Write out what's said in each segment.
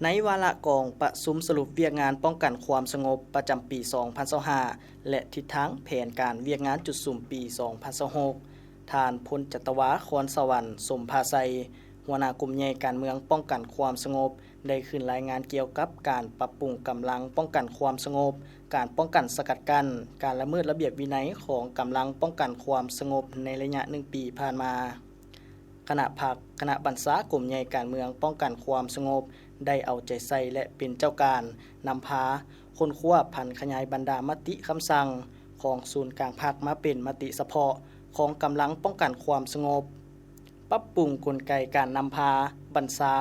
ในวาระกองประชุมสรุปเวียกงานป้องกันความสงบประจำปี 2025 และทิศทางแผนการเวียกงานจุดสุ่มปี 2026 ท่านพลจัตวา คอนสวรรค์ สมภาไสยหัวหน้ากลุ่มใหญ่การเมืองป้องกันความสงบได้ขึ้นรายงานเกี่ยวกับการปรับปรุงกำลังป้องกันความสงบการป้องกันสกัดกั้นการละเมิดระเบียบวินัยของกำลังป้องกันความสงบในระยะ1 ปีผ่านมาคณะบัญชากลุ่มใหญ่การเมืองป้องกันความสงบได้เอาใจใส่และเป็นเจ้าการนำพาค้นคว้าพันขยายบรรดามติคำสั่งของศูนย์กลางภาคมาเป็นมติเฉพาะของกำลังป้องกันความสงบปรับปรุงกลไกการนำพาบัญชา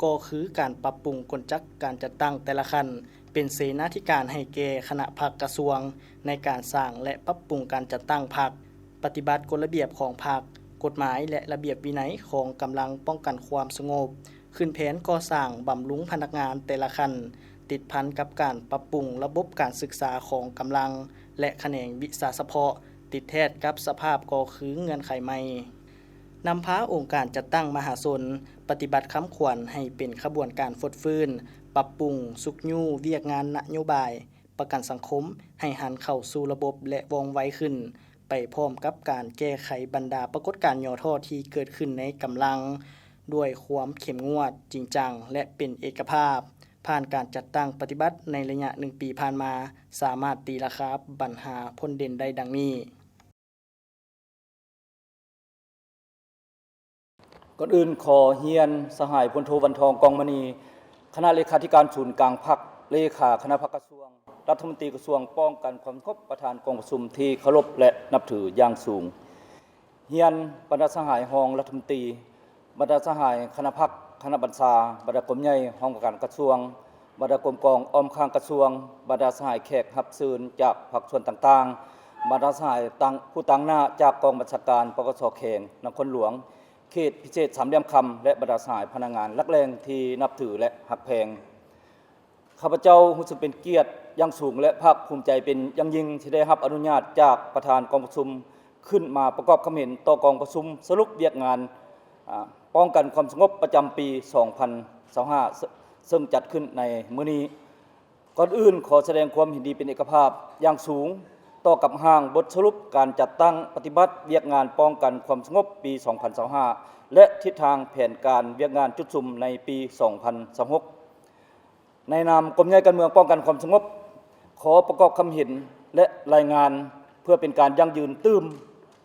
ก็คือการปรับปรุงกลจักการจัดตั้งแต่ละขั้นเป็นเสนาธิการให้แก่คณะพรรคกระทรวงในการสร้างและปรับปรุงการจัดตั้งพรรคปฏิบัติกฎระเบียบของพรรคกฎหมายและระเบียบวินัยของกำลังป้องกันความสงบขึ้นแผนก่อสร้างบำรุงพนักงานแต่ละขั้นติดพันกับการปรับปรุงระบบการศึกษาของกำลังและแขนงวิชาเฉพาะติดแทศกับสภาพก็คือเงื่อนไขใหม่นำพาองค์การจัดตั้งมหาชนปฏิบัติคำขวัญให้เป็นขบวนการฟดฟื้นปรับปรุงสุกยู่เวียกงานนโยบายประกันสังคมให้หันเข้าสู่ระบบและว่องไวขึ้นไปพร้อมกับการแก้ไขบรรดาปรากฏการณ์ย่อท่อที่เกิดขึ้นในกำลังด้วยความเข้มงวดจริงจังและเป็นเอกภาพผ่านการจัดตั้งปฏิบัติในระยะ1 ปีผ่านมาสามารถตีราคาปัญหาพ้นเด่นได้ดังนี้ก่อนอื่นขอเฮียนสหายพลโทวันทองกองมณีคณะเลขาธิการศูนย์กลางพรรคเลขาคณะพรรคกระทรวงรัฐมนตรีกระทรวงป้องกันความสงบประธานกองประชุมที่เคารพและนับถืออย่างสูงเฮียนบรรดาสหายรองรัฐมนตรีบรรดาสหายคณะพรรคคณะบัญชาบรรดากรมใหญ่ห้องการกระทรวงบรรดากรมกองอ้อมข้างกระทรวงบรรดาสหายแขกรับเชิญจากภาคส่วนต่างๆบรรดาสหายผู้ตั้งหน้าจากกองบัญชาการปกส.แขงนครหลวงเขตพิเศษสามเหลี่ยมคำและบรรดาสหายพนักงานรักแรงที่นับถือและหักแพงข้าพเจ้ารู้สึกเป็นเกียรติอย่างสูงและภาคภูมิใจเป็นอย่างยิ่งที่ได้รับอนุญาตจากประธานกองประชุมขึ้นมาประกอบความเห็นต่อกองประชุมสรุปเวียกงานป้องกันความสงบประจำปี 2025 ซึ่งจัดขึ้นในมื้อนี้ก่อนอื่นขอแสดงความเห็นดีเป็นเอกภาพอย่างสูงต่อกับห้างบทสรุปการจัดตั้งปฏิบัติเวียกงานป้องกันความสงบปี 2025 และทิศทางแผนการเวียกงานจุดสุ่มในปี 2026 ในนามกรมใหญ่การเมืองป้องกันความสงบขอประกอบคำเห็นและรายงานเพื่อเป็นการยั่งยืนตื้ม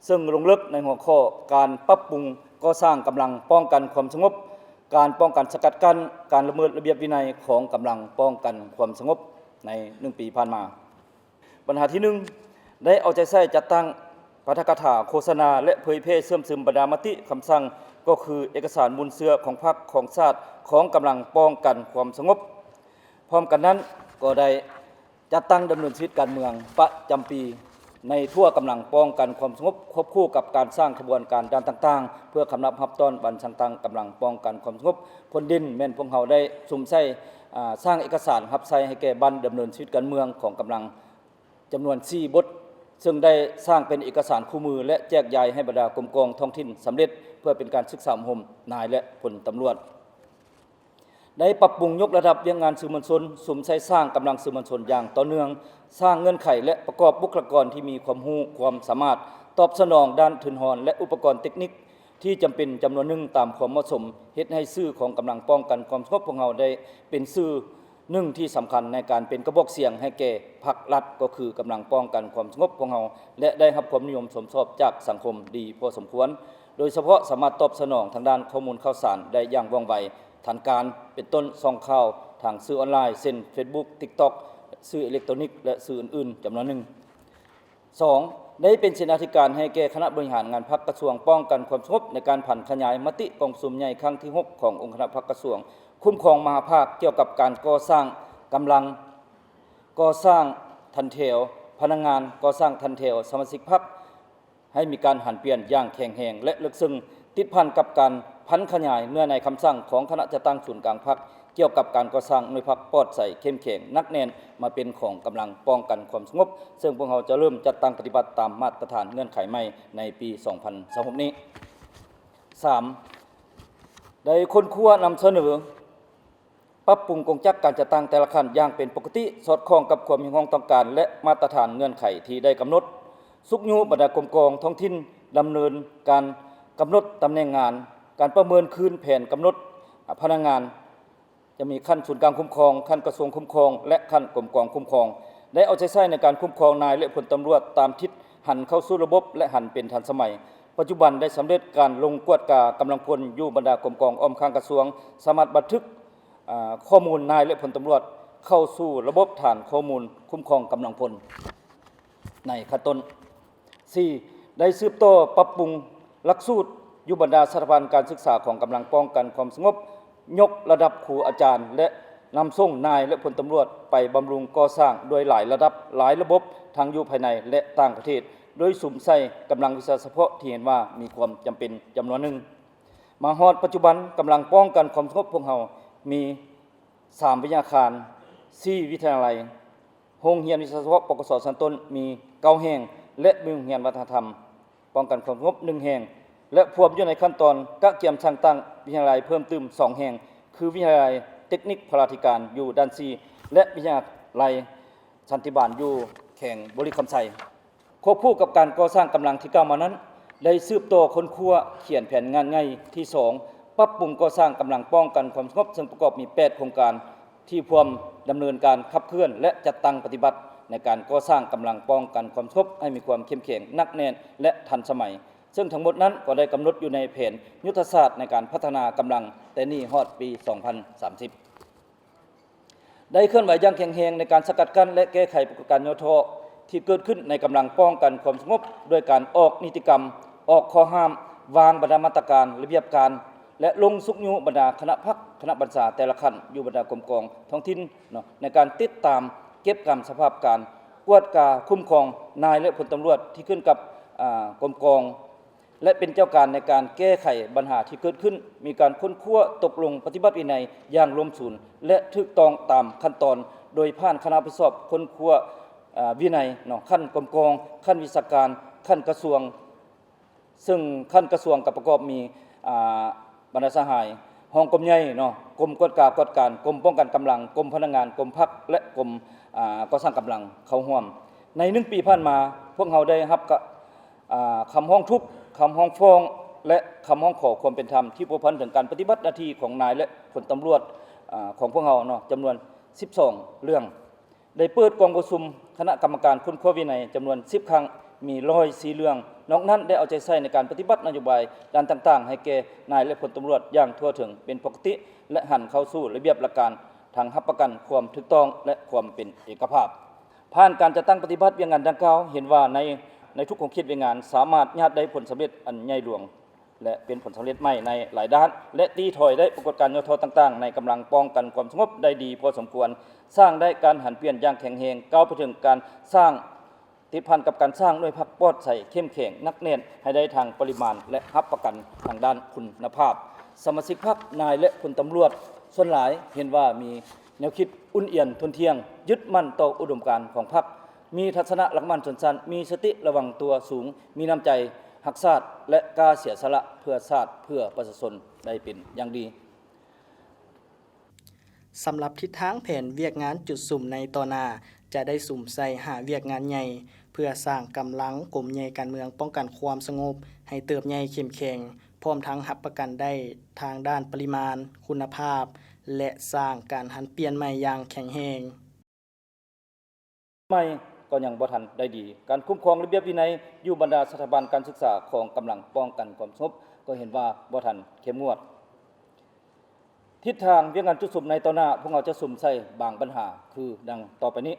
ซึ่งลงลึกในหัวข้อการปรับปรุงก่อสร้างกำลังป้องกันความสงบการป้องกันสกัดกั้นการละเมิดระเบียบวินัยของกำลังป้องกันความสงบใน1 ปีผ่านมาปัญหาที่1ได้เอาใจใส่จัดตั้งปาฐกถาโฆษณาและเผยแพร่เสื่อมซึมบรรดามติคำสั่งก็คือเอกสารมูลเสือของพรรคของชาติของกำลังป้องกันความสงบพร้อมกันนั้นก็ได้จัดตั้งดำเนินชีวิตการเมืองประจำปีในทั่วกำลังป้องกันความสงบควบคู่กับการสร้างขบวนการด้านต่างๆเพื่อคำนับรับต้อนบัญชังตังกำลังป้องกันความสงบพ้นดินแม่นพวกเราได้สุ่มใส่สร้างเอกสารรับใช้ให้แก่บ้านดำเนินชีวิตการเมืองของกำลังจำนวน4 บทซึ่งได้สร้างเป็นเอกสารคู่มือและแจกจ่ายให้บรรดากรมกองท้องถิ่นสำเร็จเพื่อเป็นการศึกษาอบรมนายและพลตำรวจได้ปรับปรุงยกระดับเรื่องงานสื่อมวลชนสุ่มใช้สร้างกำลังสื่อมวลชนอย่างต่อเนื่องสร้างเงื่อนไขและประกอบบุคลากรที่มีความรู้ความสามารถตอบสนองด้านทุนหอนและอุปกรณ์เทคนิคที่จำเป็นจำนวนหนึ่งตามความเหมาะสมเฮ็ดให้สื่อของกำลังป้องกันความสงบของเราได้เป็นสื่อหนึ่งที่สำคัญในการเป็นกระบอกเสียงให้แก่พรรครัฐก็คือกำลังป้องกันความสงบของเราและได้รับความนิยมชมชอบจากสังคมดีพอสมควรโดยเฉพาะสามารถตอบสนองทางด้านข้อมูลข่าวสารได้อย่างว่องไวทันการเป็นต้นส่องข่าวทางสื่อออนไลน์เช่น Facebook TikTok สื่ออิเล็กทรอนิกส์และสื่ออื่นๆจำนวนหนึ่ง 2. ได้เป็นเสนาธิการให้แก่คณะบริหารงานพรรคกระทรวงป้องกันความสงบในการผันขยายมติกองประชุมใหญ่ครั้งที่ 6 ขององค์คณะพรรคกระทรวงคุ้มครองมหาภาคเกี่ยวกับการก่อสร้างกำลังก่อสร้างทันเทวพนักงานก่อสร้างทันเทวสมาชิกพรรคให้มีการหันเปลี่ยนอย่างแข็งแรงและลึกซึ้งติดพันกับการพันขยายเนื้อในคำสั่งของคณะจัดตั้งศูนย์กลางพรรคเกี่ยวกับการก่อสร้างหน่วยพรรคปลอดใสเข้มแข็งนักแน่นมาเป็นของกำลังป้องกันความสงบซึ่งพวกเราจะเริ่มจัดตั้งปฏิบัติตามมาตรฐานเงื่อนไขใหม่ในปี 2026 นี้ 3. ได้ค้นคว้านำเสนอ ปรับปรุงกงจักรการจัดตั้งแต่ละขั้นอย่างเป็นปกติสอดคล้องกับความมีความต้องการและมาตรฐานเงื่อนไขที่ได้กำหนดสุกยุบรรดากรมกองท้องถิ่นดำเนินการกำหนดตำแหน่งงานการประเมินคืนแผนกำหนดพนักงานจะมีขั้นศูนย์กลางคุ้มครองขั้นกระทรวงคุ้มครองและขั้นกรมกองคุ้มครองได้เอาใจใส่ในการคุ้มครองนายและพลตำรวจตามทิศหันเข้าสู่ระบบและหันเป็นทันสมัยปัจจุบันได้สำเร็จการลงกวดกากำลังพลอยู่บรรดากรมกองอ้อมข้างกระทรวงสามารถบันทึกข้อมูลนายและพลตำรวจเข้าสู่ระบบฐานข้อมูลคุ้มครองกำลังพลในขั้นต้น 4. ได้สืบต่อปรับปรุงหลักสูตรอยู่บรรดาสถาบันการศึกษาของกำลังป้องกันความสงบยกระดับครูอาจารย์และนำส่งนายและพลตำรวจไปบำรุงก่อสร้างโดยหลายระดับหลายระบบทั้งอยู่ภายในและต่างประเทศโดยสุ่มใส่กำลังวิชาเฉพาะที่เห็นว่ามีความจำเป็นจำนวนหนึ่งมาฮอดปัจจุบันกำลังป้องกันความสงบพวกเรามี3วิทยาคาร4วิทยาลัยโรงเรียนวิชาเฉพาะปกส.ชั้นต้นมี9แห่งและมีโรงเรียนวัฒนธรรมป้องกันความสงบ1แห่งและพวบอยู่ในขั้นตอนกะเกียมช่างตั้งวิทยาลัยเพิ่มเติม2แห่งคือวิทยาลัยเทคนิคพลาธิการอยู่ด้าน4และวิทยาลัยสันติบาลอยู่แข่งบริคำไซควบคู่กับการก่อสร้างกำลังที่กล่าวมานั้นได้สืบต่อค้นคว้าเขียนแผนงานง่ายที่2ปรับปรุงก่อสร้างกำลังป้องกันความสงบซึ่งประกอบมี8โครงการที่พร้อมดำเนินการขับเคลื่อนและจัดตั้งปฏิบัติในการก่อสร้างกำลังป้องกันความสงบให้มีความเข้มแข็งหนักแน่นและทันสมัยซึ่งทั้งหมดนั้นก็ได้กำหนดอยู่ในแผนยุทธศาสตร์ในการพัฒนากำลังแต่นี่ฮอดปี 2030 ได้เคลื่อนไหวอย่างแข็งแรงในการสกัดกั้นและแก้ไขปรากฏการณ์ย่อท้อที่เกิดขึ้นในกำลังป้องกันความสงบโดยการออกนิติกรรมออกข้อห้ามวางบรรดามาตรการระเบียบการและลงสุกยุบรรดาคณะพักคณะบรรษาแต่ละขั้นอยู่บรรดากรมกองท้องถิ่นในการติดตามเก็บกรรมสภาพการกวดกาคุ้มครองนายและพลตำรวจที่ขึ้นกับกรมกองและเป็นเจ้าการในการแก้ไขปัญหาที่เกิดขึ้นมีการค้นคว้าตกลงปฏิบัติวินัยอย่างรวมศูนย์และถูกต้องตามขั้นตอนโดยผ่านคณะผู้สอบค้นคว้าวินัยขั้นกรมกองขั้นวิชาการขั้นกระทรวงซึ่งขั้นกระทรวงกับประกอบมีบรรณาสหายห้องกรมใหญ่กรมกวดกากวดการกรมป้องกันกำลังกรมพนักงานกรมพักและกรมก่อสร้างกำลังเข้าร่วมใน1 ปีผ่านมาพวกเราได้รับคำห้องทุกข์คำห้องฟ้องและคำห้องขอความเป็นธรรมที่พัวพันถึงการปฏิบัติหน้าที่ของนายและพลตำรวจของพวกเราจำนวน12เรื่องได้เปิดกองประชุมคณะกรรมการค้นคว้าวินัยจำนวน10ครั้งมี104เรื่องนอกนั้นได้เอาใจใส่ในการปฏิบัตินโยบายด้านต่างๆให้แก่นายและพลตำรวจอย่างทั่วถึงเป็นปกติและหันเข้าสู่ระเบียบหลักการทางรับประกันความถูกต้องและความเป็นเอกภาพผ่านการจัดตั้งปฏิบัติเวียงงานดังกล่าวเห็นว่าในทุกของคิดเวียงงานสามารถญาติได้ผลสำเร็จอันใหญ่หลวงและเป็นผลสำเร็จใหม่ในหลายด้านและตีถอยได้ปรากฏการณ์ย่อท้อต่างๆในกำลังป้องกันความสงบได้ดีพอสมควรสร้างได้การหันเปลี่ยนอย่างแข็งแรงก้าวไปถึงการสร้างติดพันกับการสร้างด้วยพักปลอดใส่เข้มแข็งนักแน่นให้ได้ทางปริมาณและรับประกันทางด้านคุณภาพสมาชิกพรรคนายและพลตำรวจส่วนหลายเห็นว่ามีแนวคิดอุ่นเอียนทนเที่ยงยึดมั่นต่ออุดมการณ์ของพรรคมีทัศนะหลักมั่นชนชั้นมีสติระวังตัวสูงมีน้ำใจหักชาติและกล้าเสียสละเพื่อชาติเพื่อประชาชนได้เป็นอย่างดีสำหรับทิศทางแผนเวียกงานจุดสุ่มในต่อหน้าจะได้สุ่มใส่หาเวียกงานใหญ่เพื่อสร้างกำลังกลุ่มใหญ่การเมืองป้องกันความสงบให้เติบใหญ่เข้มแข็งพร้อมทั้งรับประกันได้ทางด้านปริมาณคุณภาพและสร้างการหันเปลี่ยนใหม่อย่างแข็งแรงไม่ก็ยังบ่ทันได้ดีการคุ้มครองระเบียบวินัยอยู่บรรดาสถาบันการศึกษาของกำลังป้องกันความสงบก็เห็นว่าบ่ทันเข้มงวดทิศทางเวียงงานจุดสุ่มในต่อหน้าพวกเราจะสุ่มใส่บางปัญหาคือดังต่อไปนี้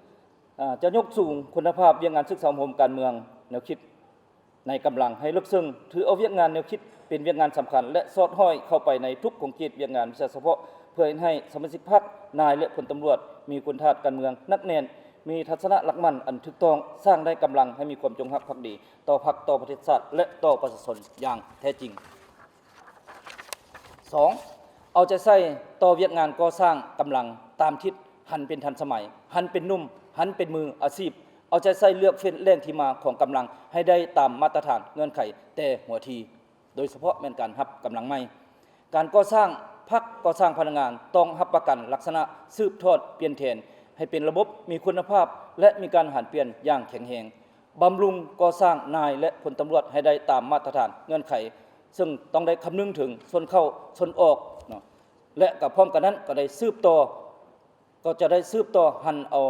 1. จะยกสูงคุณภาพเวียงงานศึกษาสังคมการเมืองแนวคิดในกำลังให้ลึกซึ้งถือเอาเวียงงานแนวคิดเป็นเวียงงานสำคัญและสอดห้อยเข้าไปในทุกของกิจเวียงงานวิชาเฉพาะเพื่อให้สมาชิกพรรคนายและพลตำรวจมีคุณธาตุการเมืองนักแน่นมีทัศนะหลักมั่นอันถูกต้องสร้างได้กำลังให้มีความจงรักภักดีต่อพรรคต่อประเทศชาติและต่อประชาชนอย่างแท้จริง 2. เอาใจใส่ต่อเวียกงานก่อสร้างกำลังตามทิศหันเป็นทันสมัยหันเป็นนุ่มหันเป็นมืออาชีพเอาใจใส่เลือกเฟ้นแรงที่มาของกำลังให้ได้ตามมาตรฐานเงื่อนไขแต่หัวทีโดยเฉพาะแม่นการรับกำลังใหม่การก่อสร้าง พรรคก่อสร้างพลังงานต้องรับประกันลักษณะสืบทอดเปลี่ยนแทนให้เป็นระบบมีคุณภาพและมีการหันเปลี่ยนอย่างแข็งแรงบำรุงก่อสร้างนายและพลตำรวจให้ได้ตามมาตรฐานเงื่อนไขซึ่งต้องได้คำนึงถึงส่วนเข้าส่วนออกเนาะและกับพร้อมกันนั้นก็จะได้สืบต่อหันเอา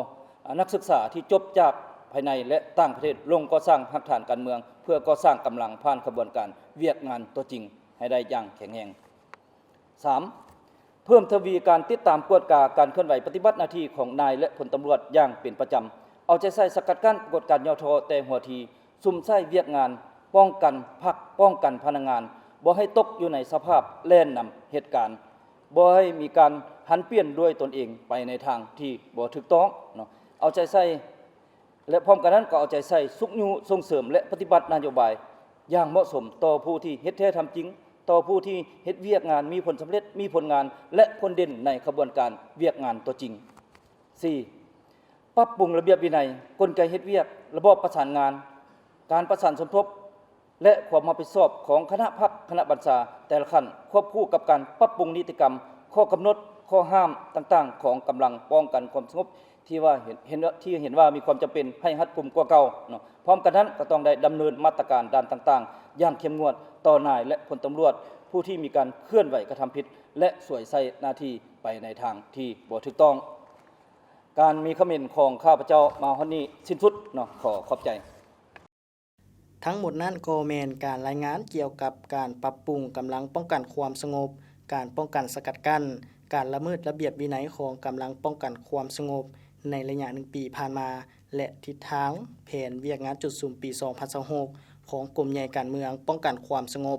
นักศึกษาที่จบจากภายในและต่างประเทศลงก่อสร้างหลักฐานการเมืองเพื่อก่อสร้างกำลังผ่านกระบวนการเวียกงานตัวจริงให้ได้อย่างแข็งแรง 3. เพิ่มทวีการติดตามกวดกาการเคลื่อนไหวปฏิบัติหน้าที่ของนายและพลตำรวจอย่างเป็นประจำเอาใจใส่สกัดกั้นกฎการย่อทอแต่หัวทีซุ่มไส้เวียกงานป้องกันพรรคป้องกันพนักงานบ่ให้ตกอยู่ในสภาพแล่นนำเหตุการณ์บ่ให้มีการหันเปลี่ยนด้วยตนเองไปในทางที่บ่ถูกต้องเนาะเอาใจใส่และพร้อมกันนั้นก็เอาใจใส่สุขยุส่งเสริมและปฏิบัตินโยบายอย่างเหมาะสมต่อผู้ที่เฮ็ดแท้ทำจริงต่อผู้ที่เฮ็ดเวียกงานมีผลสำเร็จมีผลงานและผลเด่นในกระบวนการเวียกงานตัวจริง 4. ปรับปรุงระเบียบวินัยกลไกเฮ็ดเวียกระบบประสานงานการประสานสมทบและความรับผิดชอบของคณะพรรคคณะบัญชาแต่ละขั้นควบคู่กับการปรับปรุงนิติกรรมข้อกำหนดข้อห้ามต่างๆของกำลังป้องกันความสงบที่เห็นว่ามีความจำเป็นให้รัดกุมกว่าเก่าเนาะพร้อมกันนั้นก็ต้องได้ดำเนินมาตรการด้านต่างๆอย่างเข้มงวดต่อนายและพลตำรวจผู้ที่มีการเคลื่อนไหวกระทำผิดและสวยใส่หน้าที่ไปในทางที่บ่ถูกต้องการมีคอมเมนต์ของข้าพเจ้ามาฮอดนี้สิ้นสุดเนาะขอบใจทั้งหมดนั้นก็แม่นการรายงานเกี่ยวกับการปรับปรุงกำลังป้องกันความสงบการป้องกันสกัดกั้นการละเมิดระเบียบวินัยของกำลังป้องกันความสงบในระยะ1 ปีผ่านมาและทิศทางแผนเวียกงานจุดซุ่มปี 2026 ของกรมใหญ่การเมืองป้องกันความสงบ